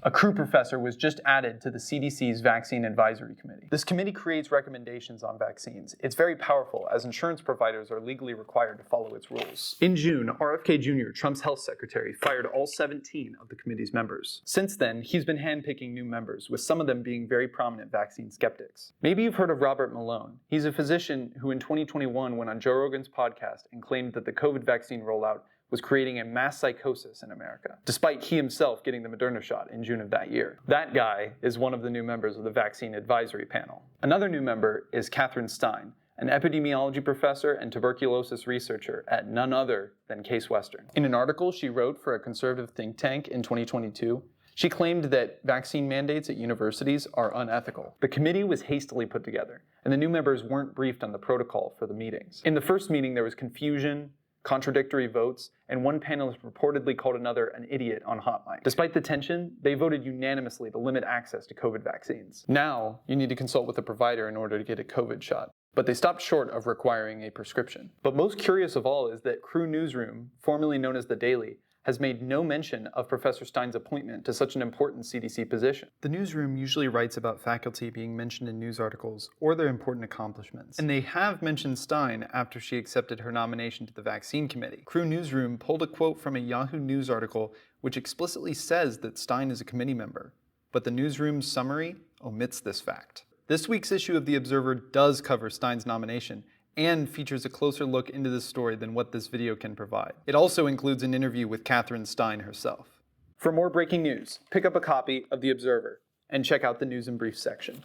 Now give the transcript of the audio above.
A CRU professor was just added to the CDC's Vaccine Advisory Committee. This committee creates recommendations on vaccines. It's very powerful, as insurance providers are legally required to follow its rules. In June, RFK Jr., Trump's health secretary, fired all 17 of the committee's members. Since then, he's been handpicking new members, with some of them being very prominent vaccine skeptics. Maybe you've heard of Robert Malone. He's a physician who in 2021 went on Joe Rogan's podcast and claimed that the COVID vaccine rollout was creating a mass psychosis in America, despite he himself getting the Moderna shot in June of that year. That guy is one of the new members of the Vaccine Advisory Panel. Another new member is Catherine Stein, an epidemiology professor and tuberculosis researcher at none other than Case Western. In an article she wrote for a conservative think tank in 2022, she claimed that vaccine mandates at universities are unethical. The committee was hastily put together, and the new members weren't briefed on the protocol for the meetings. In the first meeting, there was confusion, contradictory votes, and one panelist reportedly called another an idiot on hotline. Despite the tension, they voted unanimously to limit access to COVID vaccines. Now, you need to consult with a provider in order to get a COVID shot, but they stopped short of requiring a prescription. But most curious of all is that CRU Newsroom, formerly known as The Daily, has made no mention of Professor Stein's appointment to such an important CDC position. The newsroom usually writes about faculty being mentioned in news articles or their important accomplishments, and they have mentioned Stein after she accepted her nomination to the vaccine committee. CRU Newsroom pulled a quote from a Yahoo News article which explicitly says that Stein is a committee member, but the newsroom's summary omits this fact. This week's issue of The Observer does cover Stein's nomination, and features a closer look into the story than what this video can provide. It also includes an interview with Catherine Stein herself. For more breaking news, pick up a copy of The Observer and check out the News and Brief section.